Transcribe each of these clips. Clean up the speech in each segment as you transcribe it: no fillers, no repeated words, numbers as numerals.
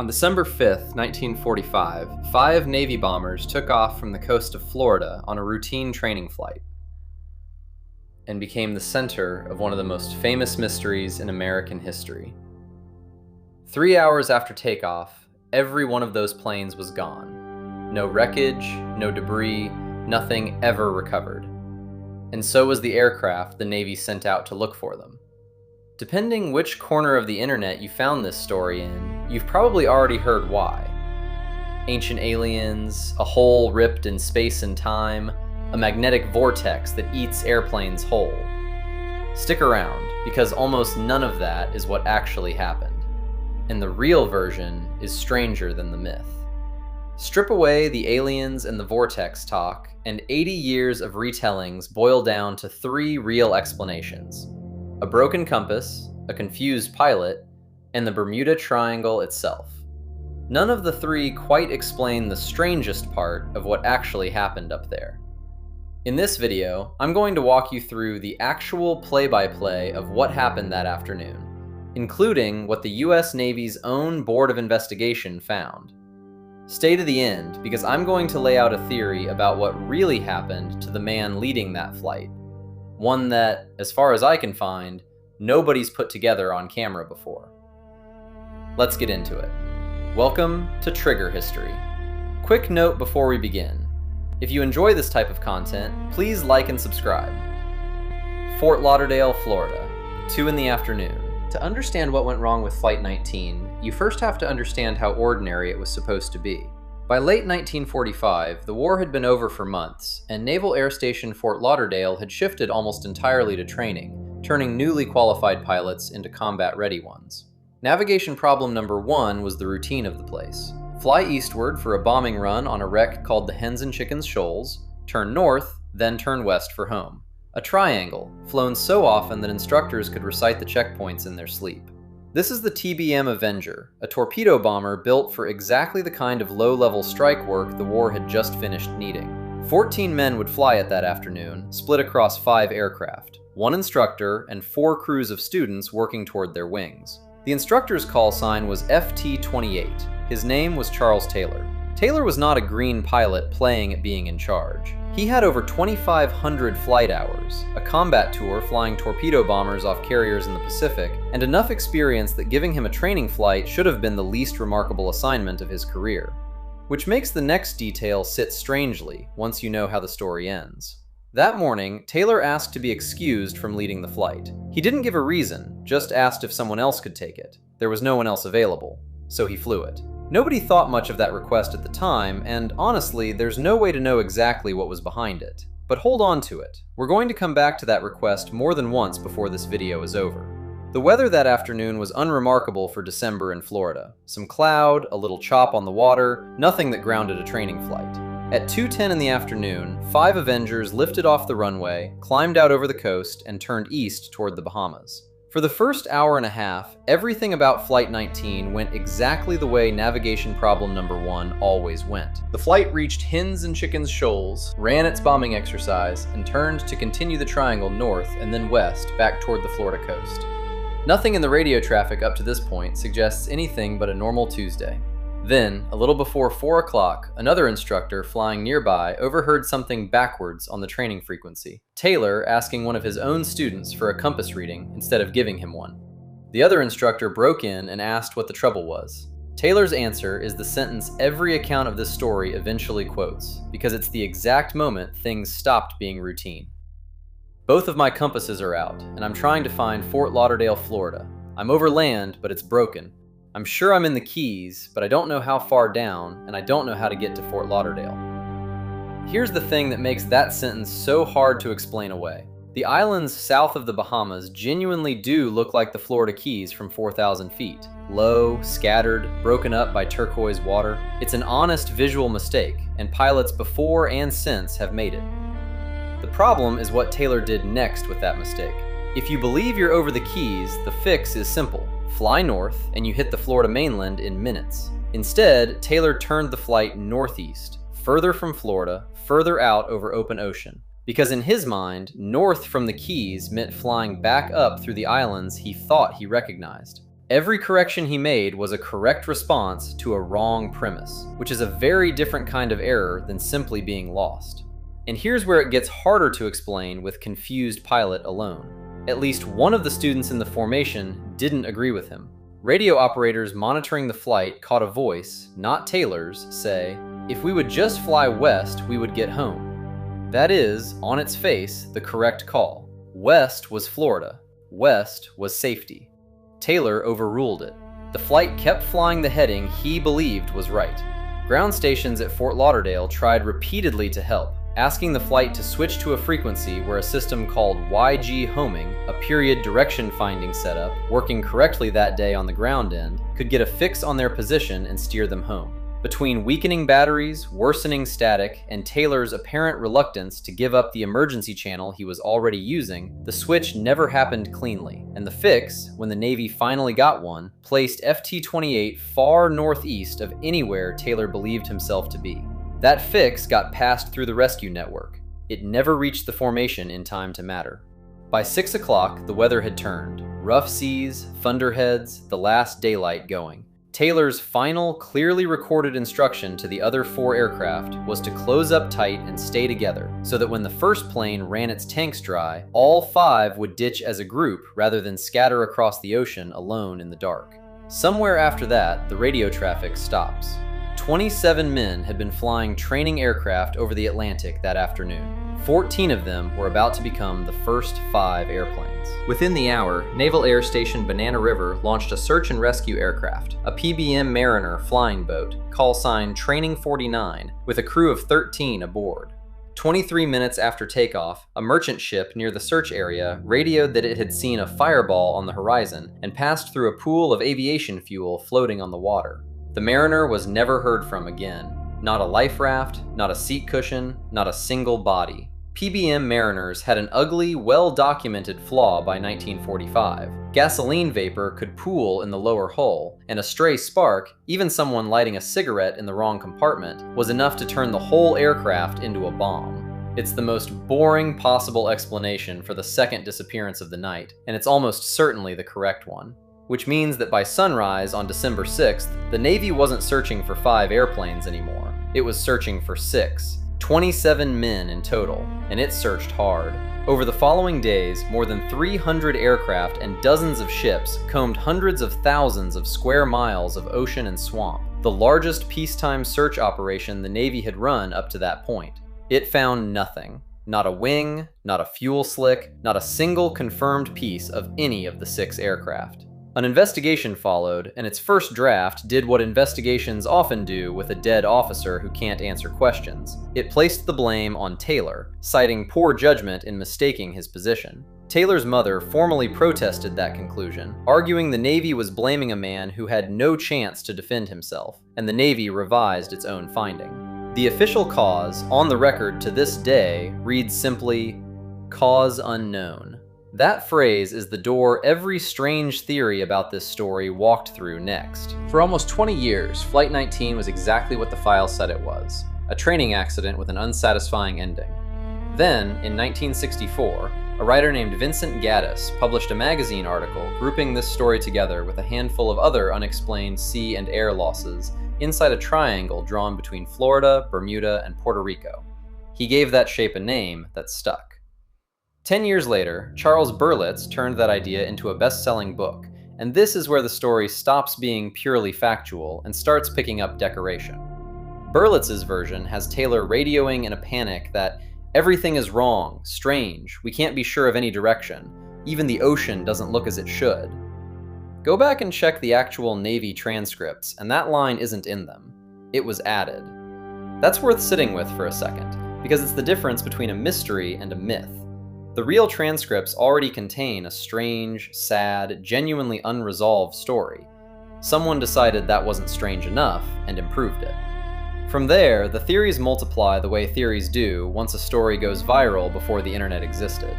On December 5th, 1945, 5 Navy bombers took off from the coast of Florida on a routine training flight and became the center of one of the most famous mysteries in American history. 3 hours after takeoff, every one of those planes was gone. No wreckage, no debris, nothing ever recovered. And so was the aircraft the Navy sent out to look for them. Depending which corner of the internet you found this story in, you've probably already heard why. Ancient aliens, a hole ripped in space and time, a magnetic vortex that eats airplanes whole. Stick around, because almost none of that is what actually happened. And the real version is stranger than the myth. Strip away the aliens and the vortex talk, and 80 years of retellings boil down to 3 real explanations: a broken compass, a confused pilot, and the Bermuda Triangle itself. None of the 3 quite explain the strangest part of what actually happened up there. In this video, I'm going to walk you through the actual play-by-play of what happened that afternoon, including what the US Navy's own Board of Investigation found. Stay to the end, because I'm going to lay out a theory about what really happened to the man leading that flight. One that, as far as I can find, nobody's put together on camera before. Let's get into it. Welcome to Trigger History. Quick note before we begin. If you enjoy this type of content, please like and subscribe. Fort Lauderdale, Florida, 2 in the afternoon. To understand what went wrong with Flight 19, you first have to understand how ordinary it was supposed to be. By late 1945, the war had been over for months, and Naval Air Station Fort Lauderdale had shifted almost entirely to training, turning newly qualified pilots into combat-ready ones. Navigation problem number 1 was the routine of the place. Fly eastward for a bombing run on a wreck called the Hens and Chickens Shoals, turn north, then turn west for home. A triangle, flown so often that instructors could recite the checkpoints in their sleep. This is the TBM Avenger, a torpedo bomber built for exactly the kind of low-level strike work the war had just finished needing. 14 men would fly it that afternoon, split across 5 aircraft, 1 instructor and 4 crews of students working toward their wings. The instructor's call sign was FT-28. His name was Charles Taylor. Taylor was not a green pilot playing at being in charge. He had over 2,500 flight hours, a combat tour flying torpedo bombers off carriers in the Pacific, and enough experience that giving him a training flight should have been the least remarkable assignment of his career. Which makes the next detail sit strangely once you know how the story ends. That morning, Taylor asked to be excused from leading the flight. He didn't give a reason, just asked if someone else could take it. There was no one else available, so he flew it. Nobody thought much of that request at the time, and honestly, there's no way to know exactly what was behind it. But hold on to it. We're going to come back to that request more than once before this video is over. The weather that afternoon was unremarkable for December in Florida. Some cloud, a little chop on the water, nothing that grounded a training flight. At 2:10 in the afternoon, 5 Avengers lifted off the runway, climbed out over the coast, and turned east toward the Bahamas. For the first hour and a half, everything about Flight 19 went exactly the way navigation problem number 1 always went. The flight reached Hens and Chickens Shoals, ran its bombing exercise, and turned to continue the triangle north and then west back toward the Florida coast. Nothing in the radio traffic up to this point suggests anything but a normal Tuesday. Then, a little before 4 o'clock, another instructor flying nearby overheard something backwards on the training frequency. Taylor asking one of his own students for a compass reading instead of giving him one. The other instructor broke in and asked what the trouble was. Taylor's answer is the sentence every account of this story eventually quotes, because it's the exact moment things stopped being routine. Both of my compasses are out, and I'm trying to find Fort Lauderdale, Florida. I'm over land, but it's broken. I'm sure I'm in the Keys, but I don't know how far down, and I don't know how to get to Fort Lauderdale. Here's the thing that makes that sentence so hard to explain away. The islands south of the Bahamas genuinely do look like the Florida Keys from 4,000 feet. Low, scattered, broken up by turquoise water. It's an honest visual mistake, and pilots before and since have made it. The problem is what Taylor did next with that mistake. If you believe you're over the Keys, the fix is simple. Fly north, and you hit the Florida mainland in minutes. Instead, Taylor turned the flight northeast, further from Florida, further out over open ocean. Because in his mind, north from the Keys meant flying back up through the islands he thought he recognized. Every correction he made was a correct response to a wrong premise, which is a very different kind of error than simply being lost. And here's where it gets harder to explain with confused pilot alone. At least one of the students in the formation didn't agree with him. Radio operators monitoring the flight caught a voice, not Taylor's, say, "If we would just fly west, we would get home." That is, on its face, the correct call. West was Florida. West was safety. Taylor overruled it. The flight kept flying the heading he believed was right. Ground stations at Fort Lauderdale tried repeatedly to help, asking the flight to switch to a frequency where a system called YG homing, a period direction finding setup working correctly that day on the ground end, could get a fix on their position and steer them home. Between weakening batteries, worsening static, and Taylor's apparent reluctance to give up the emergency channel he was already using, the switch never happened cleanly, and the fix, when the Navy finally got one, placed FT-28 far northeast of anywhere Taylor believed himself to be. That fix got passed through the rescue network. It never reached the formation in time to matter. By 6 o'clock, the weather had turned. Rough seas, thunderheads, the last daylight going. Taylor's final, clearly recorded instruction to the other 4 aircraft was to close up tight and stay together, so that when the first plane ran its tanks dry, all 5 would ditch as a group rather than scatter across the ocean alone in the dark. Somewhere after that, the radio traffic stops. 27 men had been flying training aircraft over the Atlantic that afternoon. 14 of them were about to become the first 5 airplanes. Within the hour, Naval Air Station Banana River launched a search and rescue aircraft, a PBM Mariner flying boat, call sign Training 49, with a crew of 13 aboard. 23 minutes after takeoff, a merchant ship near the search area radioed that it had seen a fireball on the horizon and passed through a pool of aviation fuel floating on the water. The Mariner was never heard from again. Not a life raft, not a seat cushion, not a single body. PBM Mariners had an ugly, well-documented flaw by 1945. Gasoline vapor could pool in the lower hull, and a stray spark, even someone lighting a cigarette in the wrong compartment, was enough to turn the whole aircraft into a bomb. It's the most boring possible explanation for the second disappearance of the night, and it's almost certainly the correct one. Which means that by sunrise on December 6th, the Navy wasn't searching for 5 airplanes anymore. It was searching for 6. 27 men in total, and it searched hard. Over the following days, more than 300 aircraft and dozens of ships combed hundreds of thousands of square miles of ocean and swamp, the largest peacetime search operation the Navy had run up to that point. It found nothing. Not a wing, not a fuel slick, not a single confirmed piece of any of the 6 aircraft. An investigation followed, and its first draft did what investigations often do with a dead officer who can't answer questions. It placed the blame on Taylor, citing poor judgment in mistaking his position. Taylor's mother formally protested that conclusion, arguing the Navy was blaming a man who had no chance to defend himself, and the Navy revised its own finding. The official cause, on the record to this day, reads simply, "Cause unknown." That phrase is the door every strange theory about this story walked through next. For almost 20 years, Flight 19 was exactly what the file said it was, a training accident with an unsatisfying ending. Then, in 1964, a writer named Vincent Gaddis published a magazine article grouping this story together with a handful of other unexplained sea and air losses inside a triangle drawn between Florida, Bermuda, and Puerto Rico. He gave that shape a name that stuck. 10 years later, Charles Berlitz turned that idea into a best-selling book, and this is where the story stops being purely factual and starts picking up decoration. Berlitz's version has Taylor radioing in a panic that everything is wrong, strange, we can't be sure of any direction, even the ocean doesn't look as it should. Go back and check the actual Navy transcripts, and that line isn't in them. It was added. That's worth sitting with for a second, because it's the difference between a mystery and a myth. The real transcripts already contain a strange, sad, genuinely unresolved story. Someone decided that wasn't strange enough and improved it. From there, the theories multiply the way theories do once a story goes viral before the internet existed.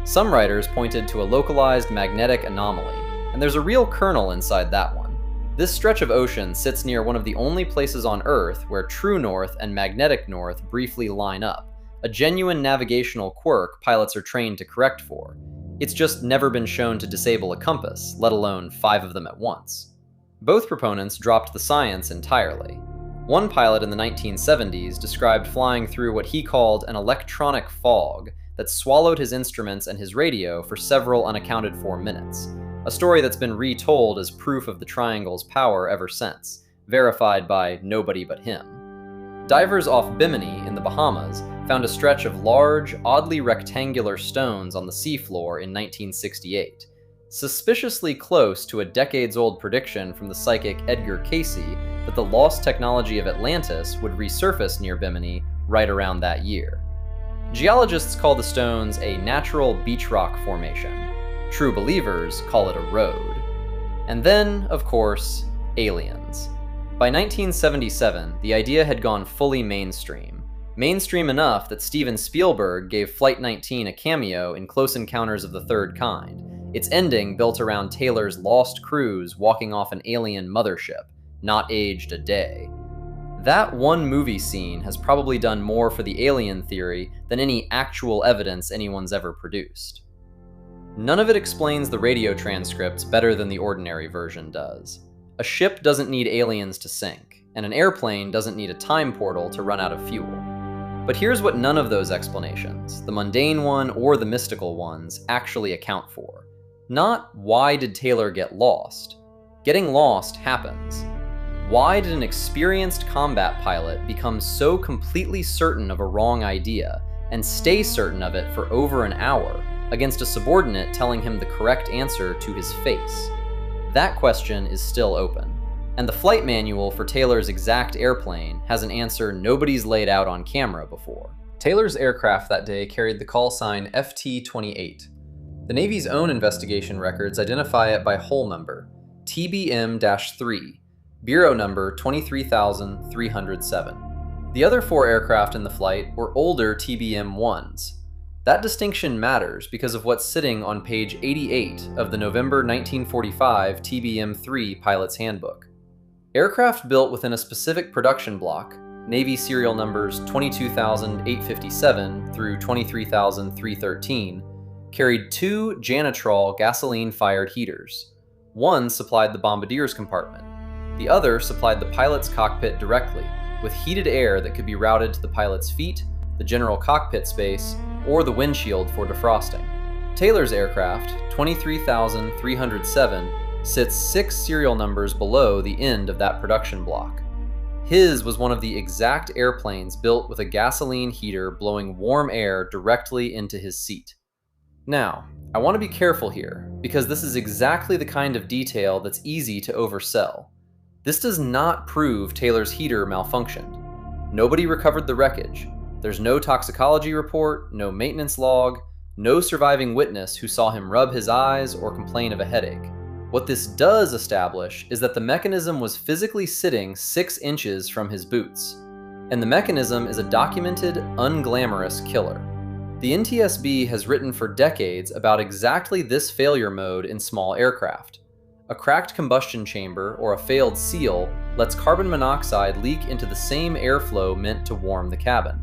Some writers pointed to a localized magnetic anomaly, and there's a real kernel inside that one. This stretch of ocean sits near one of the only places on Earth where true north and magnetic north briefly line up, a genuine navigational quirk pilots are trained to correct for. It's just never been shown to disable a compass, let alone 5 of them at once. Both proponents dropped the science entirely. One pilot in the 1970s described flying through what he called an electronic fog that swallowed his instruments and his radio for several unaccounted for minutes, a story that's been retold as proof of the triangle's power ever since, verified by nobody but him. Divers off Bimini in the Bahamas found a stretch of large, oddly rectangular stones on the seafloor in 1968, suspiciously close to a decades-old prediction from the psychic Edgar Cayce that the lost technology of Atlantis would resurface near Bimini right around that year. Geologists call the stones a natural beach rock formation. True believers call it a road. And then, of course, aliens. By 1977, the idea had gone fully mainstream. Mainstream enough that Steven Spielberg gave Flight 19 a cameo in Close Encounters of the Third Kind, its ending built around Taylor's lost crews walking off an alien mothership, not aged a day. That one movie scene has probably done more for the alien theory than any actual evidence anyone's ever produced. None of it explains the radio transcripts better than the ordinary version does. A ship doesn't need aliens to sink, and an airplane doesn't need a time portal to run out of fuel. But here's what none of those explanations, the mundane one or the mystical ones, actually account for. Not why did Taylor get lost? Getting lost happens. Why did an experienced combat pilot become so completely certain of a wrong idea and stay certain of it for over an hour against a subordinate telling him the correct answer to his face? That question is still open, and the flight manual for Taylor's exact airplane has an answer nobody's laid out on camera before. Taylor's aircraft that day carried the call sign FT-28. The Navy's own investigation records identify it by hull number, TBM-3, Bureau number 23,307. The other 4 aircraft in the flight were older TBM-1s. That distinction matters because of what's sitting on page 88 of the November 1945 TBM-3 Pilot's Handbook. Aircraft built within a specific production block, Navy serial numbers 22,857 through 23,313, carried 2 Janitrol gasoline-fired heaters. One supplied the bombardier's compartment. The other supplied the pilot's cockpit directly, with heated air that could be routed to the pilot's feet, the general cockpit space, or the windshield for defrosting. Taylor's aircraft, 23,307, sits 6 serial numbers below the end of that production block. His was one of the exact airplanes built with a gasoline heater blowing warm air directly into his seat. Now, I want to be careful here, because this is exactly the kind of detail that's easy to oversell. This does not prove Taylor's heater malfunctioned. Nobody recovered the wreckage. There's no toxicology report, no maintenance log, no surviving witness who saw him rub his eyes or complain of a headache. What this does establish is that the mechanism was physically sitting 6 inches from his boots. And the mechanism is a documented, unglamorous killer. The NTSB has written for decades about exactly this failure mode in small aircraft. A cracked combustion chamber or a failed seal lets carbon monoxide leak into the same airflow meant to warm the cabin.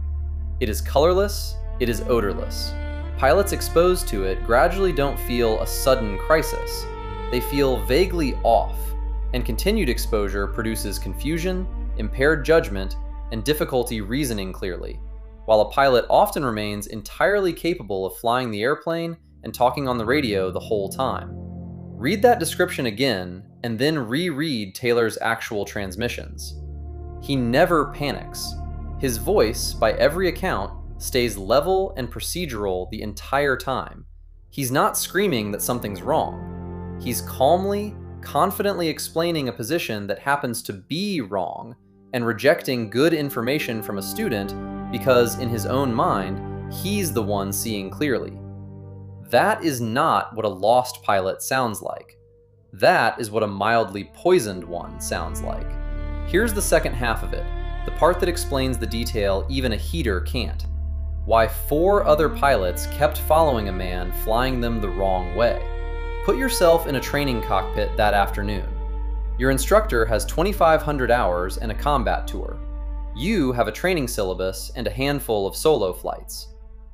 It is colorless, it is odorless. Pilots exposed to it gradually don't feel a sudden crisis. They feel vaguely off, and continued exposure produces confusion, impaired judgment, and difficulty reasoning clearly, while a pilot often remains entirely capable of flying the airplane and talking on the radio the whole time. Read that description again, and then reread Taylor's actual transmissions. He never panics. His voice, by every account, stays level and procedural the entire time. He's not screaming that something's wrong. He's calmly, confidently explaining a position that happens to be wrong and rejecting good information from a student because, in his own mind, he's the one seeing clearly. That is not what a lost pilot sounds like. That is what a mildly poisoned one sounds like. Here's the second half of it, the part that explains the detail even a heater can't. Why 4 other pilots kept following a man flying them the wrong way. Put yourself in a training cockpit that afternoon. Your instructor has 2,500 hours and a combat tour. You have a training syllabus and a handful of solo flights.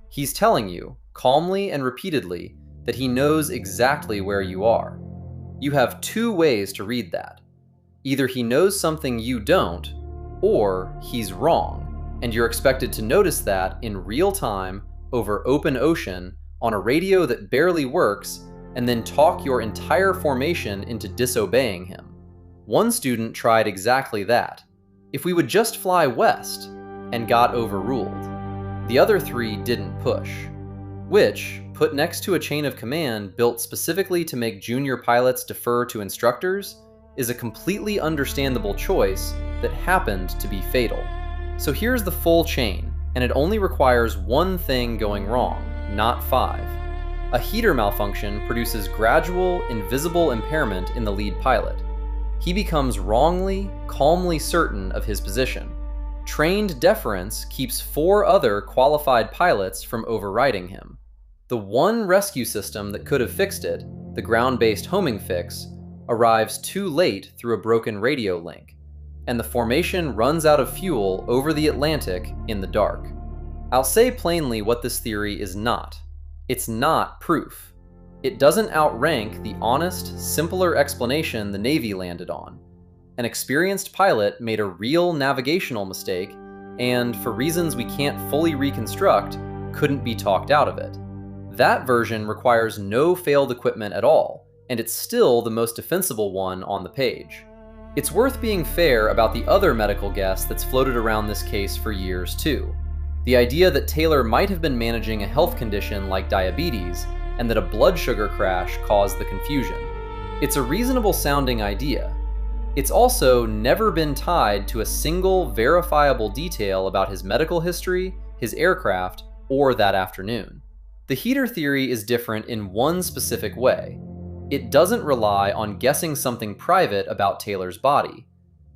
He's telling you, calmly and repeatedly, that he knows exactly where you are. You have two ways to read that. Either he knows something you don't, or he's wrong, and you're expected to notice that in real time over open ocean on a radio that barely works, and then talk your entire formation into disobeying him. One student tried exactly that. If we would just fly west, and got overruled. The other three didn't push, which, put next to a chain of command built specifically to make junior pilots defer to instructors, is a completely understandable choice that happened to be fatal. So here's the full chain, and it only requires one thing going wrong, not 5. A heater malfunction produces gradual, invisible impairment in the lead pilot. He becomes wrongly, calmly certain of his position. Trained deference keeps 4 other qualified pilots from overriding him. The one rescue system that could have fixed it, the ground-based homing fix, arrives too late through a broken radio link, and the formation runs out of fuel over the Atlantic in the dark. I'll say plainly what this theory is not. It's not proof. It doesn't outrank the honest, simpler explanation the Navy landed on. An experienced pilot made a real navigational mistake, and for reasons we can't fully reconstruct, couldn't be talked out of it. That version requires no failed equipment at all, and it's still the most defensible one on the page. It's worth being fair about the other medical guess that's floated around this case for years too. The idea that Taylor might have been managing a health condition like diabetes, and that a blood sugar crash caused the confusion. It's a reasonable sounding idea. It's also never been tied to a single verifiable detail about his medical history, his aircraft, or that afternoon. The heater theory is different in one specific way. It doesn't rely on guessing something private about Taylor's body.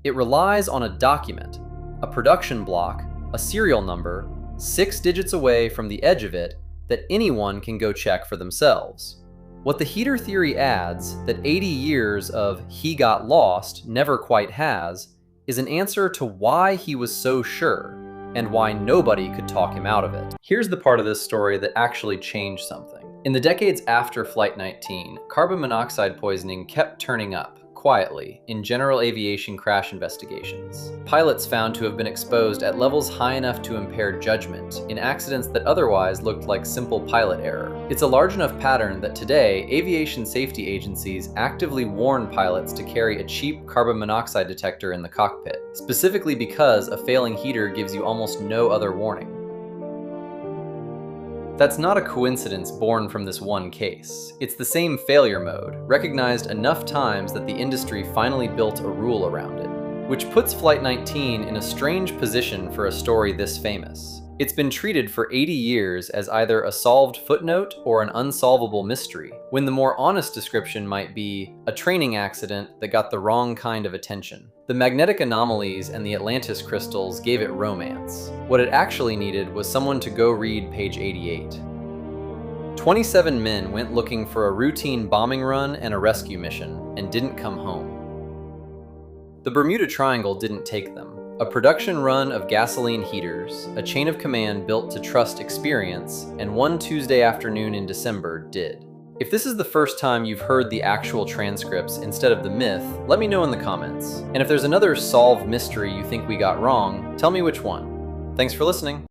It relies on a document, a production block, a serial number, 6 digits away from the edge of it that anyone can go check for themselves. What the heater theory adds, that 80 years of "he got lost" never quite has, is an answer to why he was so sure, and why nobody could talk him out of it. Here's the part of this story that actually changed something. In the decades after Flight 19, carbon monoxide poisoning kept turning up, quietly, in general aviation crash investigations. Pilots found to have been exposed at levels high enough to impair judgment, in accidents that otherwise looked like simple pilot error. It's a large enough pattern that today, aviation safety agencies actively warn pilots to carry a cheap carbon monoxide detector in the cockpit, specifically because a failing heater gives you almost no other warning. That's not a coincidence born from this one case. It's the same failure mode, recognized enough times that the industry finally built a rule around it, which puts Flight 19 in a strange position for a story this famous. It's been treated for 80 years as either a solved footnote or an unsolvable mystery, when the more honest description might be a training accident that got the wrong kind of attention. The magnetic anomalies and the Atlantis crystals gave it romance. What it actually needed was someone to go read page 88. 27 men went looking for a routine bombing run and a rescue mission, and didn't come home. The Bermuda Triangle didn't take them. A production run of gasoline heaters, a chain of command built to trust experience, and one Tuesday afternoon in December did. If this is the first time you've heard the actual transcripts instead of the myth, let me know in the comments. And if there's another solved mystery you think we got wrong, tell me which one. Thanks for listening.